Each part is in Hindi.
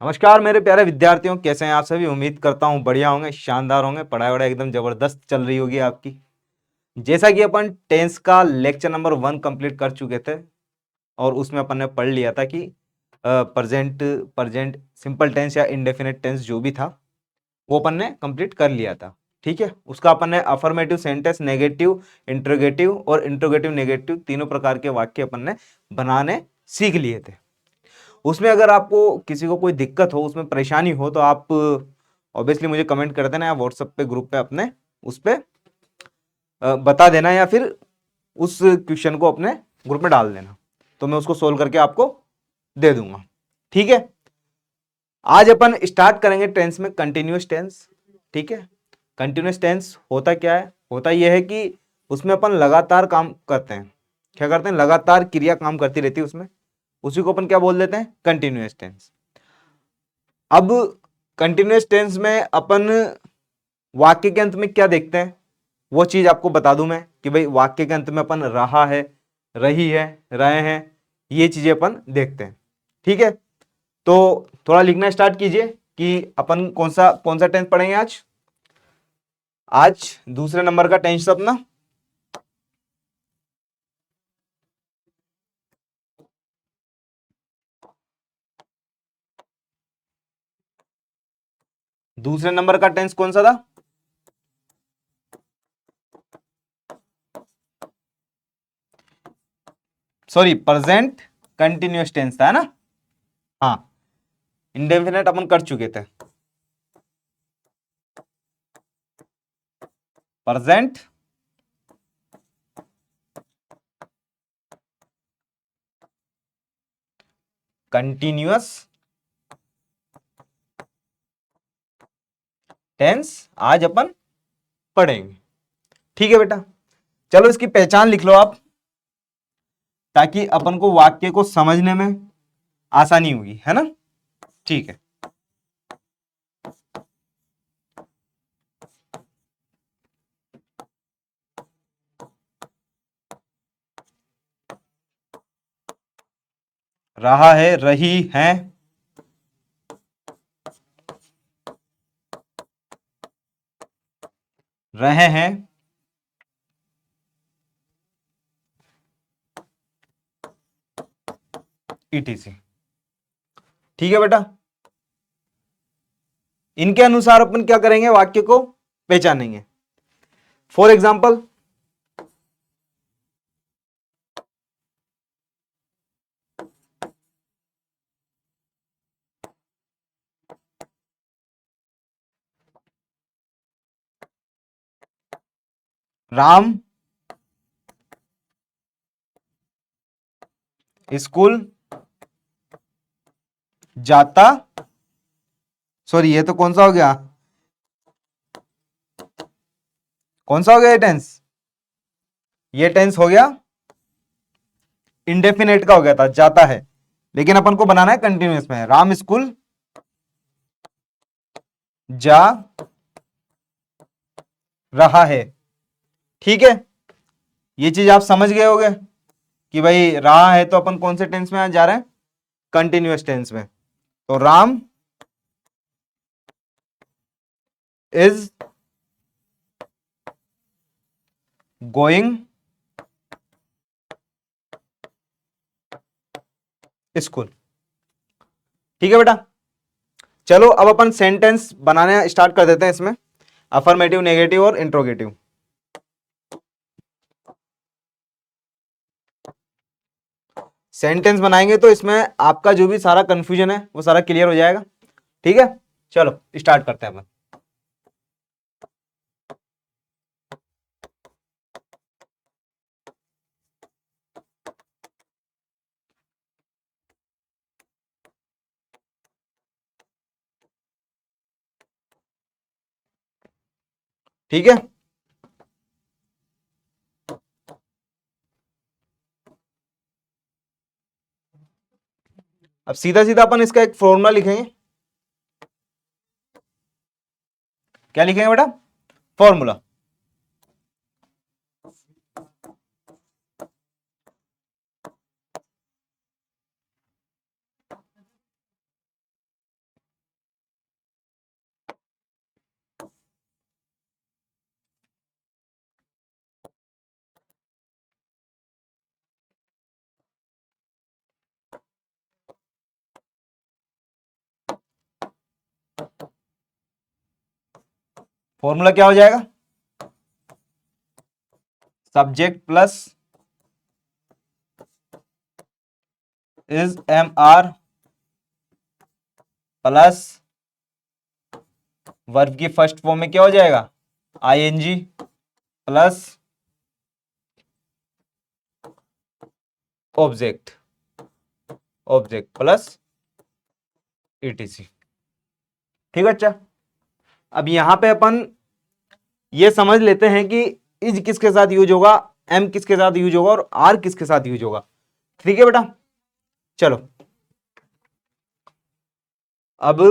नमस्कार मेरे प्यारे विद्यार्थियों, कैसे हैं आप सभी। उम्मीद करता हूं बढ़िया होंगे, शानदार होंगे। पढ़ाई वढ़ाई एकदम जबरदस्त चल रही होगी आपकी। जैसा कि अपन टेंस का लेक्चर नंबर 1 कंप्लीट कर चुके थे और उसमें अपन ने पढ़ लिया था कि प्रेजेंट प्रेजेंट सिंपल टेंस या इंडेफिनिट टेंस जो भी था वो अपन ने कंप्लीट कर लिया था। ठीक है, उसका अपन ने अफर्मेटिव सेंटेंस, नेगेटिव, इंट्रोगेटिव और इंट्रोगेटिव नेगेटिव तीनों प्रकार के वाक्य अपन ने बनाने सीख लिए थे। उसमें अगर आपको किसी को कोई दिक्कत हो, उसमें परेशानी हो, तो आप ऑब्वियसली मुझे कमेंट कर देना या व्हाट्सएप पे ग्रुप पे अपने उस पे बता देना, या फिर उस क्वेश्चन को अपने ग्रुप में डाल देना, तो मैं उसको सोल्व करके आपको दे दूंगा। ठीक है, आज अपन स्टार्ट करेंगे टेंस में कंटिन्यूअस टेंस। ठीक है, कंटिन्यूअस टेंस होता क्या है? होता यह है कि उसमें अपन लगातार काम करते हैं। क्या करते हैं? लगातार क्रिया काम करती रहती है उसमें, उसी को अपन क्या बोल देते हैं? Continuous tense. अब कंटिन्यूअस टेंस में अपन वाक्य के अंत में क्या देखते हैं, वो चीज आपको बता दूं मैं कि भाई वाक्य के अंत में अपन रहा है, रही है, रहे हैं, ये चीजें अपन देखते हैं। ठीक है, तो थोड़ा लिखना स्टार्ट कीजिए कि अपन कौन सा टेंस पढ़ेंगे आज। आज दूसरे नंबर का टेंस अपना दूसरे नंबर का टेंस कौन सा था? सॉरी, प्रेजेंट कंटिन्यूअस टेंस था, है ना। हाँ, इंडेफिनिट अपन कर चुके थे। प्रेजेंट कंटिन्यूअस टेंस आज अपन पढ़ेंगे। ठीक है बेटा, चलो इसकी पहचान लिख लो आप, ताकि अपन को वाक्य को समझने में आसानी होगी, है ना। ठीक है, रहा है, रही है, रहे हैं, ईटीसी। ठीक है बेटा, इनके अनुसार अपन क्या करेंगे? वाक्य को पहचानेंगे। फॉर एग्जाम्पल, राम स्कूल जाता। सॉरी, ये तो कौन सा हो गया? कौन सा हो गया ये टेंस? ये टेंस हो गया इंडेफिनेट का, हो गया था जाता है, लेकिन अपन को बनाना है कंटिन्यूअस में। राम स्कूल जा रहा है। ठीक है, ये चीज आप समझ गए होंगे कि भाई रहा है तो अपन कौन से टेंस में जा रहे हैं? कंटिन्यूअस टेंस में। तो राम इज गोइंग स्कूल। ठीक है बेटा, चलो अब अपन सेंटेंस बनाने स्टार्ट कर देते हैं इसमें, अफर्मेटिव, नेगेटिव और इंट्रोगेटिव। सेंटेंस बनाएंगे तो इसमें आपका जो भी सारा कंफ्यूजन है वो सारा क्लियर हो जाएगा। ठीक है, चलो स्टार्ट करते हैं अपन। ठीक है, अब सीधा सीधा अपन इसका एक फॉर्मूला लिखेंगे। क्या लिखेंगे बेटा? फॉर्मूला। फॉर्मूला क्या हो जाएगा? Subject plus is am are plus verb की फर्स्ट फॉर्म में क्या हो जाएगा? ING plus object, object plus ETC. ठीक है अच्छा, अब यहां पे अपन ये समझ लेते हैं कि इज किसके साथ यूज होगा, एम किसके साथ यूज होगा और आर किसके साथ यूज होगा। ठीक है बेटा, चलो अब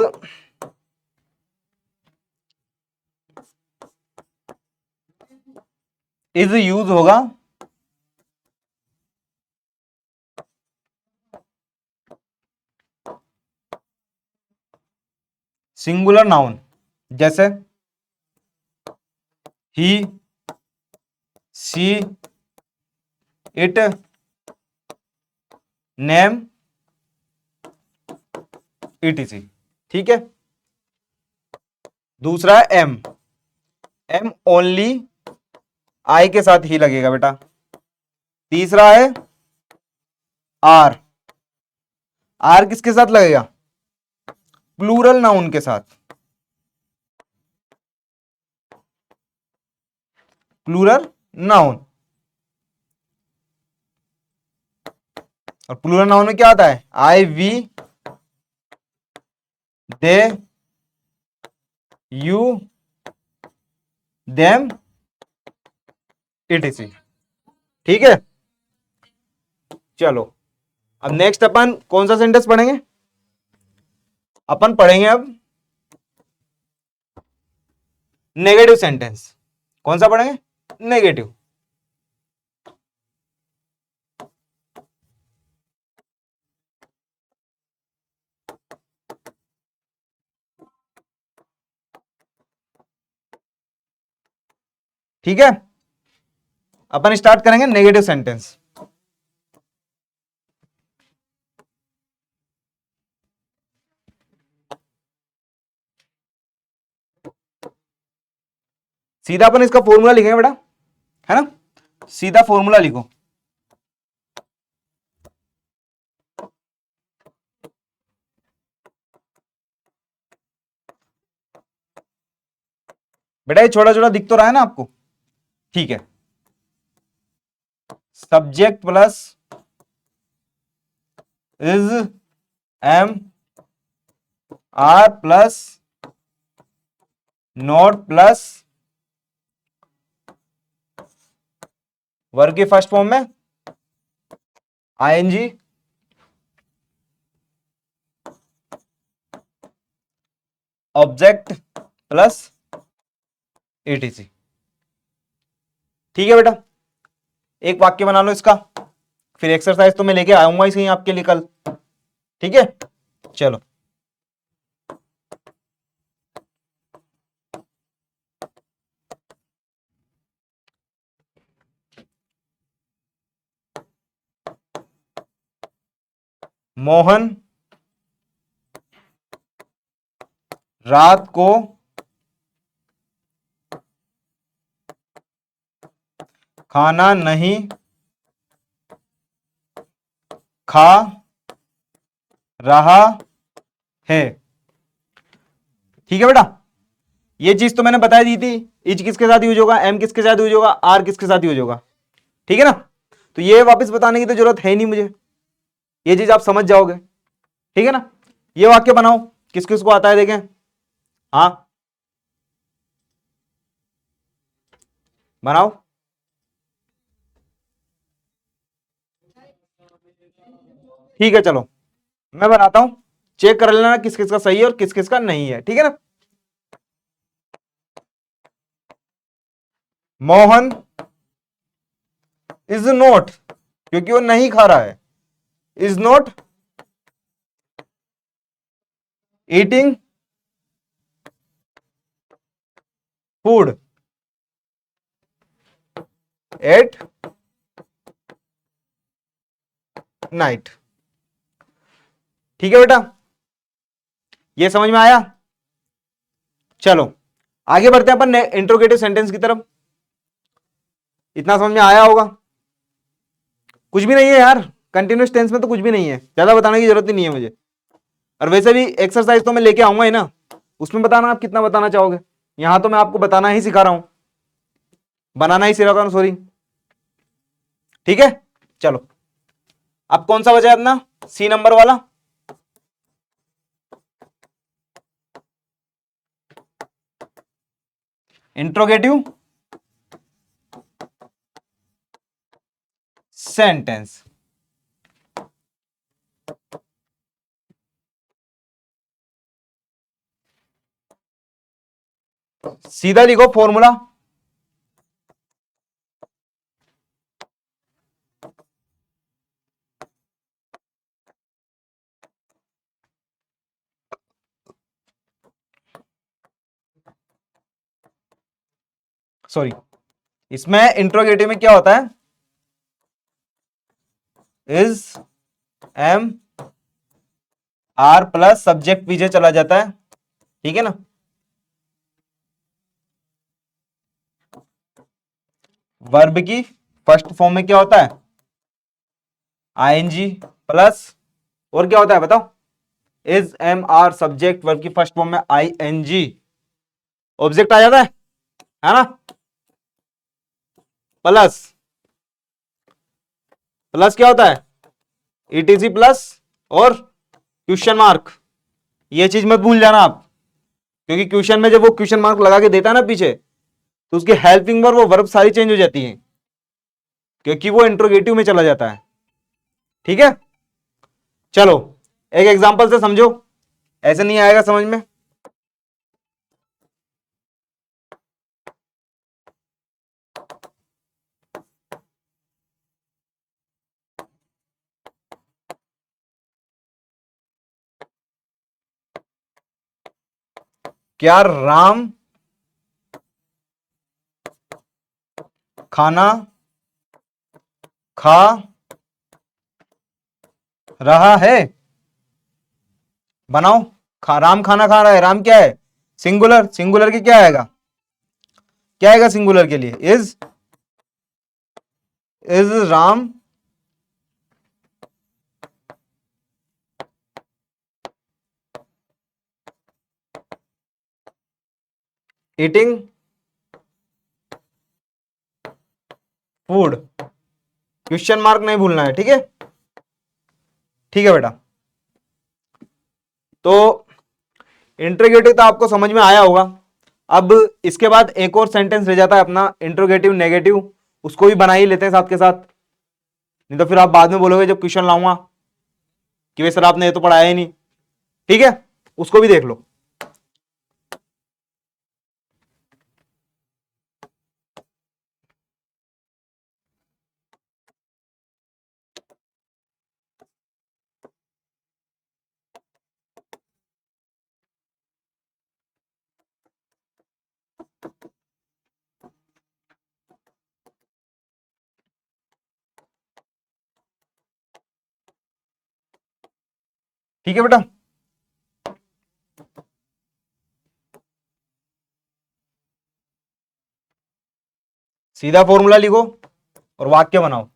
इज यूज होगा सिंगुलर नाउन, जैसे ही, सी, इट, नेम, ईटीसी। ठीक है, दूसरा है एम, एम ओनली आई के साथ ही लगेगा बेटा। तीसरा है आर, आर किसके साथ लगेगा? प्लूरल नाउन के साथ, प्लूरल नाउन। और प्लूरल नाउन में क्या आता है? I, we, they, you, them, etc. ठीक है, चलो अब नेक्स्ट अपन कौन सा सेंटेंस पढ़ेंगे? अपन पढ़ेंगे अब नेगेटिव सेंटेंस। कौन सा पढ़ेंगे? नेगेटिव। ठीक है, अपन स्टार्ट करेंगे नेगेटिव सेंटेंस। सीधा अपन इसका फॉर्मूला लिखेंगे बेटा, है ना? सीधा फॉर्मूला लिखो। बेटा ये छोटा छोटा दिख तो रहा है ना आपको? ठीक है, subject plus is am are plus not plus verb की फर्स्ट फॉर्म में आईएनजी ऑब्जेक्ट प्लस एटीसी। ठीक है बेटा, एक वाक्य बना लो इसका, फिर एक्सरसाइज तो मैं लेके आऊंगा इसे आपके लिए कल। ठीक है, चलो मोहन रात को खाना नहीं खा रहा है। ठीक है बेटा, ये चीज तो मैंने बता दी थी, इज किसके साथ यूज होगा, एम किसके साथ यूज होगा, आर किसके साथ यूज होगा। ठीक है ना, तो ये वापस बताने की तो जरूरत है नहीं मुझे, ये चीज आप समझ जाओगे। ठीक है ना, ये वाक्य बनाओ, किस किस को आता है देखें। हाँ बनाओ। ठीक है चलो मैं बनाता हूं, चेक कर लेना किस किस का सही है और किस किस का नहीं है। ठीक है ना, मोहन इज नॉट, क्योंकि वो नहीं खा रहा है, is not eating food at night. ठीक है बेटा, ये समझ में आया? चलो आगे बढ़ते हैं अपन इंट्रोगेटिव सेंटेंस की तरफ। इतना समझ में आया होगा? कुछ भी नहीं है यार, कंटिन्यूस टेंस में तो कुछ भी नहीं है, ज्यादा बताने की जरूरत ही नहीं है मुझे। और वैसे भी एक्सरसाइज तो मैं लेके आऊंगा ही ना, उसमें बताना आप कितना बताना चाहोगे। यहां तो मैं आपको बताना ही सिखा रहा हूं, बनाना ही सिखा रहा हूं, सॉरी। ठीक है, चलो। अब कौन सा बचा है अपना? सी नंबर वाला। Interrogative sentence. सीधा लिखो फॉर्मूला। सॉरी, इसमें इंट्रोगेटिव में क्या होता है? Is am are plus subject पीछे चला जाता है, ठीक है ना। वर्ब की फर्स्ट फॉर्म में क्या होता है? आईएनजी प्लस, और क्या होता है बताओ? Is am are subject, verb की फर्स्ट फॉर्म में आईएनजी, ऑब्जेक्ट आ जाता है ना। प्लस, प्लस क्या होता है? ईटीसी प्लस और क्वेश्चन मार्क। ये चीज मत भूल जाना आप, क्योंकि क्वेश्चन में जब वो क्वेश्चन मार्क लगा के देता है ना पीछे, तो उसकी हेल्पिंग वर्ब वो वर्ब सारी चेंज हो जाती है, क्योंकि वो इंट्रोगेटिव में चला जाता है। ठीक है, चलो एक एग्जांपल से समझो, ऐसे नहीं आएगा समझ में। क्या राम खाना खा रहा है? बनाओ। राम खाना खा रहा है, राम क्या है? सिंगुलर, सिंगुलर की क्या आएगा? क्या आएगा सिंगुलर के लिए? Is Ram eating food? Question mark नहीं भूलना है, ठीक है। ठीक है बेटा, तो इंट्रोगेटिव तो आपको समझ में आया होगा। अब इसके बाद एक और सेंटेंस रह जाता है अपना इंट्रोगेटिव नेगेटिव, उसको भी बना ही लेते हैं साथ के साथ, नहीं तो फिर आप बाद में बोलोगे जब क्वेश्चन लाऊंगा कि भाई सर आपने ये तो पढ़ाया ही नहीं। ठीक है, उसको भी देख लो। ठीक है बेटा, सीधा फॉर्मूला लिखो और वाक्य बनाओ,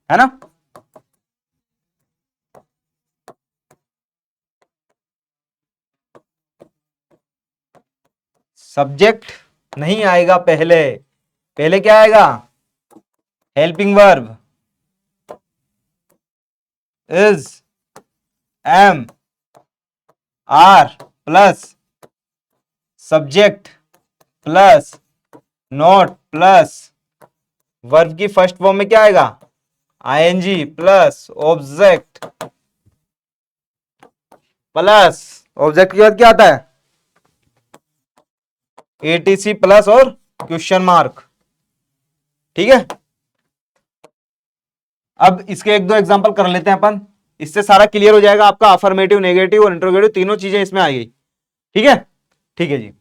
है ना। सब्जेक्ट नहीं आएगा पहले, पहले क्या आएगा? Helping verb is am are plus subject plus not plus verb की फर्स्ट फॉर्म में क्या आएगा? ING plus object plus, object के बाद क्या आता है? एटीसी प्लस और क्वेश्चन मार्क। ठीक है, अब इसके एक दो एग्जांपल कर लेते हैं अपन, इससे सारा क्लियर हो जाएगा आपका। अफर्मेटिव, नेगेटिव और इंट्रोगेटिव तीनों चीजें इसमें आ गई। ठीक है, ठीक है जी।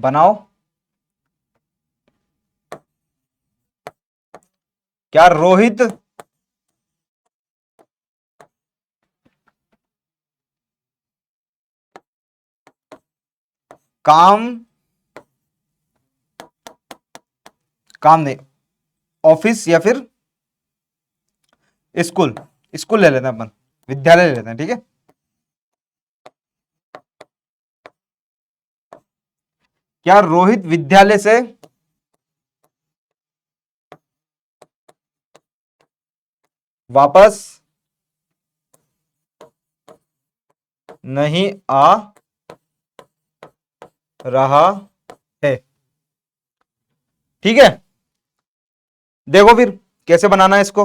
बनाओ। क्या रोहित काम काम नहीं, ऑफिस या फिर स्कूल, स्कूल ले लेते हैं अपन, विद्यालय ले लेते हैं, ठीक है। क्या रोहित विद्यालय से वापस नहीं आ रहा है? ठीक है, देखो फिर कैसे बनाना है इसको।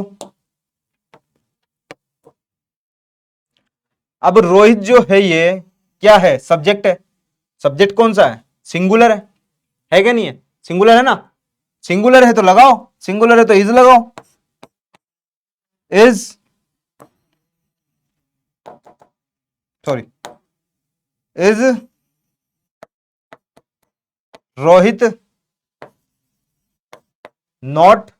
अब रोहित जो है ये क्या है, सब्जेक्ट है। सब्जेक्ट कौन सा है, सिंगुलर है क्या नहीं है, सिंगुलर है ना। सिंगुलर है तो लगाओ, सिंगुलर है तो इज लगाओ, is sorry is Rohit not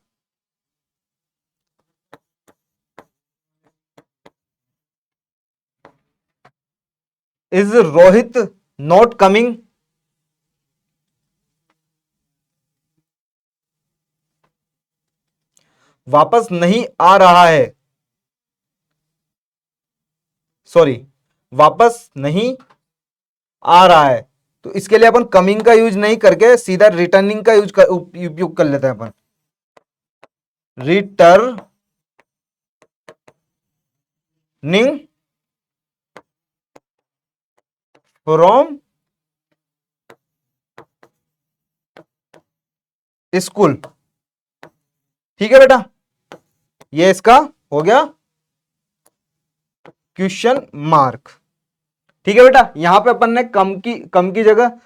is Rohit not coming वापस नहीं आ रहा है, सॉरी वापस नहीं आ रहा है। तो इसके लिए अपन कमिंग का यूज नहीं करके सीधा रिटर्निंग का उपयोग कर लेते हैं अपन। रिटर्निंग फ्रॉम स्कूल, ठीक है बेटा, ये इसका हो गया क्वेश्चन मार्क। ठीक है बेटा, यहां पे अपन ने कम की जगह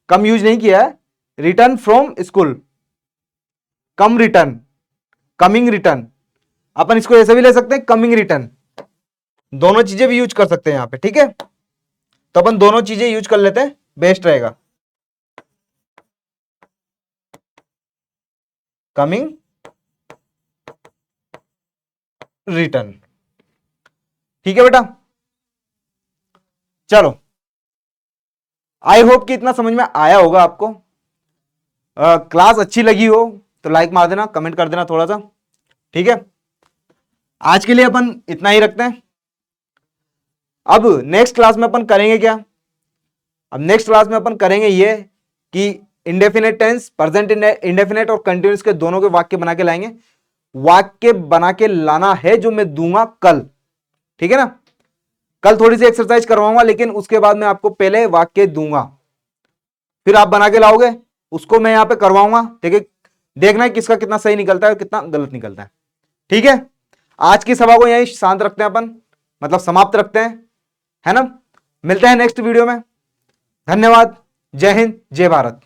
कम यूज नहीं किया है, return from school, come return, coming return, अपन इसको ऐसे भी ले सकते हैं, कमिंग रिटर्न, दोनों चीजें भी यूज कर सकते हैं यहां पे, ठीक है। तो अपन दोनों चीजें यूज कर लेते हैं, बेस्ट रहेगा। कमिंग रिटर्न, ठीक है बेटा। चलो, आई होप कि इतना समझ में आया होगा आपको। क्लास अच्छी लगी हो तो लाइक मार देना, कमेंट कर देना थोड़ा सा, ठीक है। आज के लिए अपन इतना ही रखते हैं। अब नेक्स्ट क्लास में अपन करेंगे क्या, अब नेक्स्ट क्लास में अपन करेंगे ये कि इंडेफिनेट टेंस, प्रेजेंट इंडेफिनेट और कंटिन्यूस के दोनों के वाक्य बना के लाएंगे। वाक्य बना के लाना है जो मैं दूंगा कल, ठीक है ना। कल थोड़ी सी एक्सरसाइज करवाऊंगा, लेकिन उसके बाद मैं आपको पहले वाक्य दूंगा, फिर आप बना के लाओगे, उसको मैं यहां पे करवाऊंगा, ठीक है। देखना है किसका कितना सही निकलता है और कितना गलत निकलता है, ठीक है। आज की सभा को यहीं शांत रखते हैं अपन, मतलब समाप्त रखते हैं, है ना। मिलते हैं नेक्स्ट वीडियो में। धन्यवाद, जय हिंद, जय भारत।